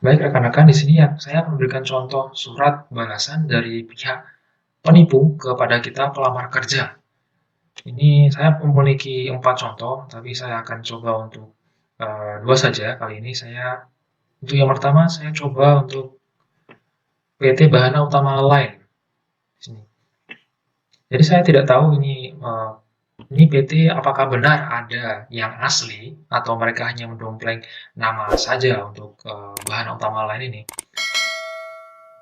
Baik rekan-rekan, di sini ya saya akan memberikan contoh surat balasan dari pihak penipu kepada kita pelamar kerja. Ini saya memiliki 4 contoh, tapi saya akan coba untuk dua saja. Kali ini saya untuk yang pertama saya coba untuk PT Bahana Utama Line. Sini. Jadi saya tidak tahu ini PT apakah benar ada yang asli atau mereka hanya mendompleng nama saja untuk Bahana Utama Line ini.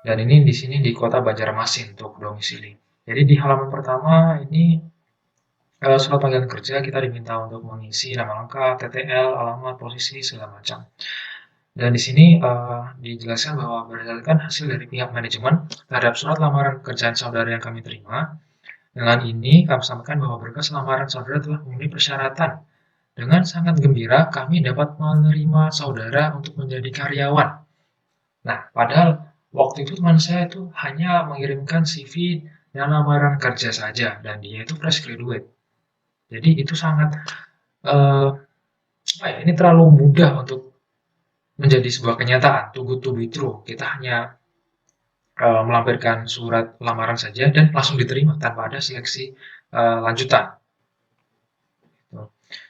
Dan ini di sini di kota Banjarmasin untuk domisili. Jadi di halaman pertama ini surat panggilan kerja kita diminta untuk mengisi nama lengkap, TTL, alamat, posisi segala macam. Dan di sini dijelaskan bahwa berdasarkan hasil dari pihak manajemen terhadap surat lamaran pekerjaan saudara yang kami terima, dengan ini kami sampaikan bahwa berkas lamaran saudara telah memenuhi persyaratan. Dengan sangat gembira kami dapat menerima saudara untuk menjadi karyawan. Nah, padahal waktu itu teman saya itu hanya mengirimkan CV dan lamaran kerja saja, dan dia itu fresh graduate. Jadi itu sangat, eh, ini terlalu mudah untuk menjadi sebuah kenyataan, too good to be true. Kita hanya melampirkan surat lamaran saja dan langsung diterima tanpa ada seleksi lanjutan.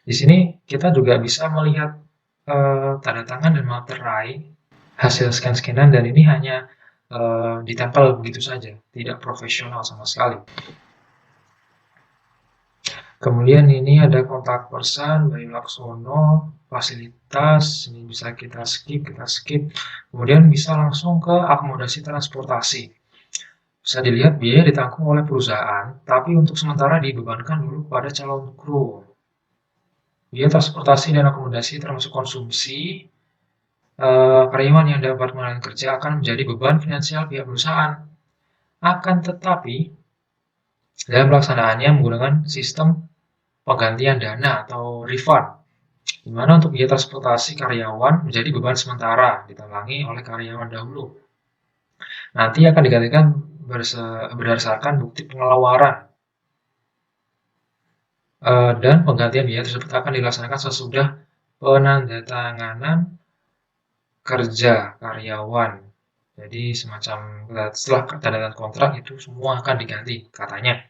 Di sini kita juga bisa melihat tanda tangan dan materai hasil scan-scanan dan ini hanya ditempel begitu saja, tidak profesional sama sekali. Kemudian ini ada kontak person, Bayu Laksono, fasilitas, ini bisa kita skip. Kemudian bisa langsung ke akomodasi transportasi. Bisa dilihat biaya ditanggung oleh perusahaan, tapi untuk sementara dibebankan dulu pada calon kru. Biaya transportasi dan akomodasi termasuk konsumsi, karyawan yang dapat melakukan kerja akan menjadi beban finansial pihak perusahaan. Akan tetapi, dalam pelaksanaannya menggunakan sistem penggantian dana atau refund, di mana untuk biaya transportasi karyawan menjadi beban sementara ditangani oleh karyawan dahulu. Nanti akan digantikan berdasarkan bukti pengeluaran dan penggantian biaya tersebut akan dilaksanakan sesudah penandatanganan kerja karyawan. Jadi semacam setelah tanda tangan kontrak itu semua akan diganti katanya.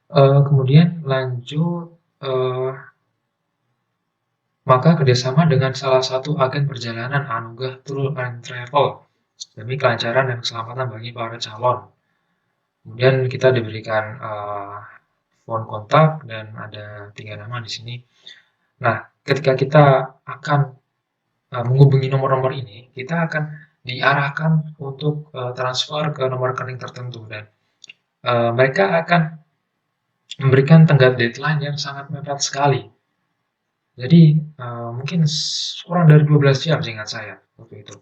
Kemudian lanjut, maka kerjasama dengan salah satu agen perjalanan Anugerah Tour and Travel demi kelancaran dan keselamatan bagi para calon. Kemudian kita diberikan phone kontak dan ada 3 nama di sini. Nah, ketika kita akan menghubungi nomor-nomor ini, kita akan diarahkan untuk transfer ke nomor rekening tertentu dan mereka akan memberikan tenggat deadline yang sangat mepet sekali. Jadi mungkin kurang dari 12 jam seingat saya waktu itu.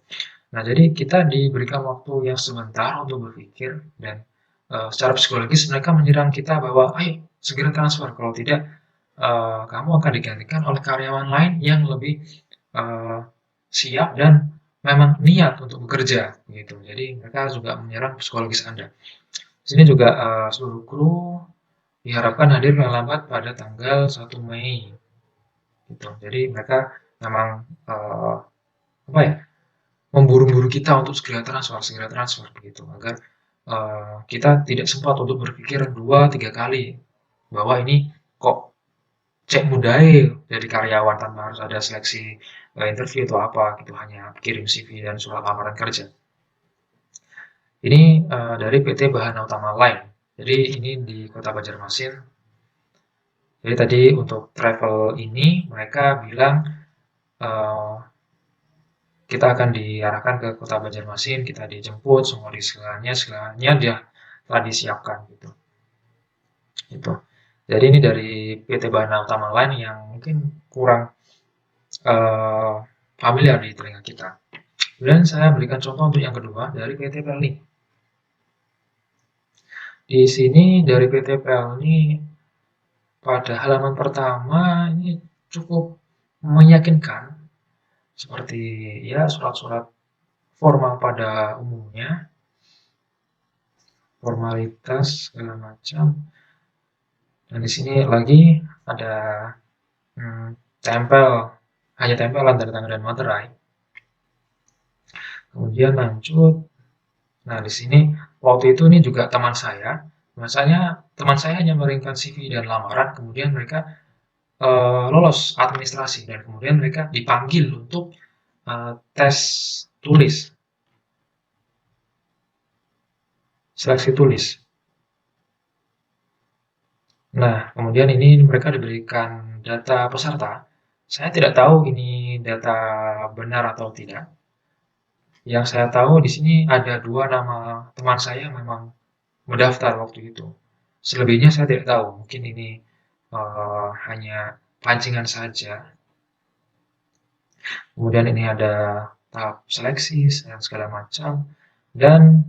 Nah, jadi kita diberikan waktu yang sebentar untuk berpikir dan secara psikologis mereka menyerang kita bahwa ayo segera transfer, kalau tidak kamu akan digantikan oleh karyawan lain yang lebih siap dan memang niat untuk bekerja gitu. Jadi mereka juga menyerang psikologis Anda. Di sini juga seluruh kru diharapkan hadir paling lambat pada tanggal 1 Mei gitu. Jadi mereka memang apa ya, memburu-buru kita untuk segera transfer begitu agar kita tidak sempat untuk berpikir 2-3 kali bahwa ini kok cek budaya dari karyawan tanpa harus ada seleksi interview atau apa gitu, hanya kirim CV dan surat lamaran kerja. Ini dari PT Bahana Utama Line. Jadi ini di Kota Banjarmasin. Jadi tadi untuk travel ini mereka bilang uh, kita akan diarahkan ke Kota Banjarmasin, kita dijemput, semua di segalanya dia telah disiapkan gitu. Itu. Jadi ini dari PT Bahana Utama Line yang mungkin kurang familiar di telinga kita. Kemudian saya berikan contoh untuk yang kedua dari PT Pelni. Di sini dari PT Pelni pada halaman pertama ini cukup meyakinkan seperti ya surat-surat formal pada umumnya, formalitas segala macam. Dan di sini lagi ada tempel, hanya tempelan dari tanggal dan materai. kemudian lanjut. Nah, di sini waktu itu ini juga teman saya hanya mengirimkan CV dan lamaran, kemudian mereka lolos administrasi dan kemudian mereka dipanggil untuk tes tulis, seleksi tulis. Nah, kemudian ini mereka diberikan data peserta. Saya tidak tahu ini data benar atau tidak. Yang saya tahu di sini ada dua nama teman saya yang memang mendaftar waktu itu. Selebihnya saya tidak tahu. Mungkin ini hanya pancingan saja. Kemudian ini ada tahap seleksi dan segala macam. Dan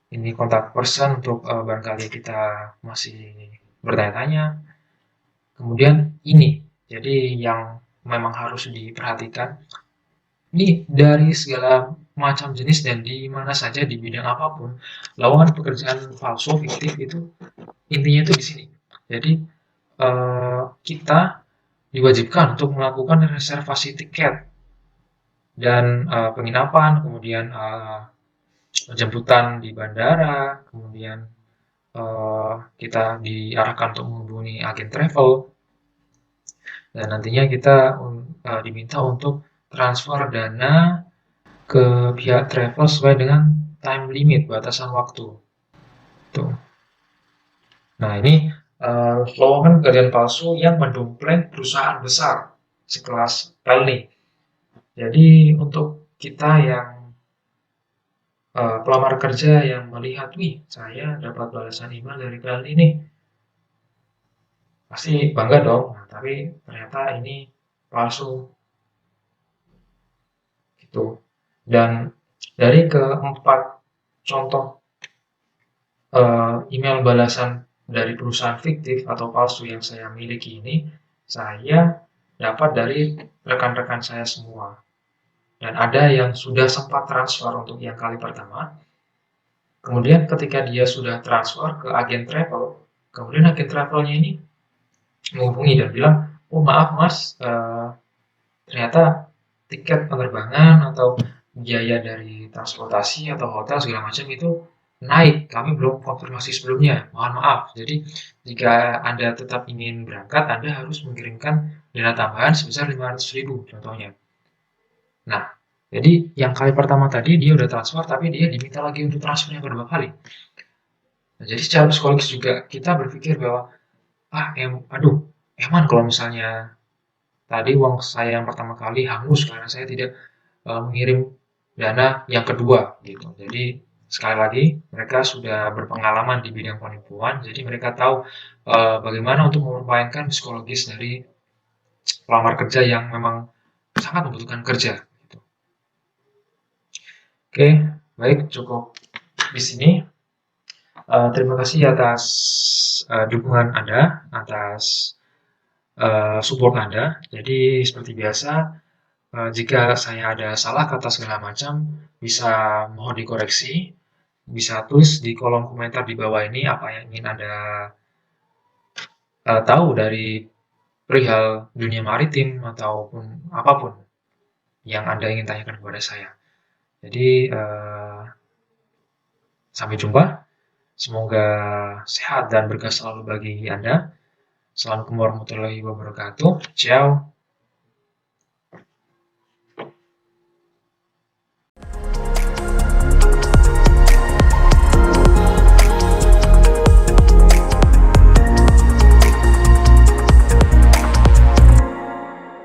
ini kontak person untuk barangkali kita masih bertanya-tanya. Kemudian ini, jadi yang memang harus diperhatikan, ini dari segala macam jenis dan di mana saja di bidang apapun, lowongan pekerjaan palsu fiktif itu intinya itu di sini. Jadi kita diwajibkan untuk melakukan reservasi tiket dan penginapan, kemudian penjemputan di bandara, kemudian kita diarahkan untuk menghubungi agen travel, dan nantinya kita diminta untuk transfer dana ke pihak travel sesuai dengan time limit, batasan waktu. Tuh. Nah, ini lowongan pekerjaan palsu yang mendompleng perusahaan besar sekelas Pelni. Jadi untuk kita yang pelamar kerja yang melihat, wih, saya dapat balasan email dari Pelni nih, pasti bangga dong. Nah, tapi ternyata ini palsu gitu. Dan dari keempat contoh email balasan dari perusahaan fiktif atau palsu yang saya miliki ini, saya dapat dari rekan-rekan saya semua. Dan ada yang sudah sempat transfer untuk yang kali pertama. Kemudian ketika dia sudah transfer ke agen travel, kemudian agen travelnya ini menghubungi dan bilang, oh maaf mas, ternyata tiket penerbangan atau biaya dari transportasi atau hotel segala macam itu naik. Kami belum konfirmasi sebelumnya. Mohon maaf. Jadi jika Anda tetap ingin berangkat, Anda harus mengirimkan dana tambahan sebesar 500.000 contohnya. Nah, jadi yang kali pertama tadi dia udah transfer, tapi dia diminta lagi untuk transfer yang kedua kali. Nah, jadi secara psikologis juga kita berpikir bahwa aduh, eman kalau misalnya tadi uang saya yang pertama kali hangus karena saya tidak mengirim dana yang kedua gitu. Jadi sekali lagi mereka sudah berpengalaman di bidang penipuan, jadi mereka tahu bagaimana untuk memainkan psikologis dari pelamar kerja yang memang sangat membutuhkan kerja. Gitu. Oke, baik cukup di sini. Terima kasih atas dukungan Anda, atas support Anda. Jadi seperti biasa, jika saya ada salah kata segala macam, bisa mohon dikoreksi, bisa tulis di kolom komentar di bawah ini apa yang ingin Anda tahu dari perihal dunia maritim ataupun apapun yang Anda ingin tanyakan kepada saya. Jadi sampai jumpa. Semoga sehat dan berkah selalu bagi Anda. Assalamualaikum warahmatullahi wabarakatuh. Ciao.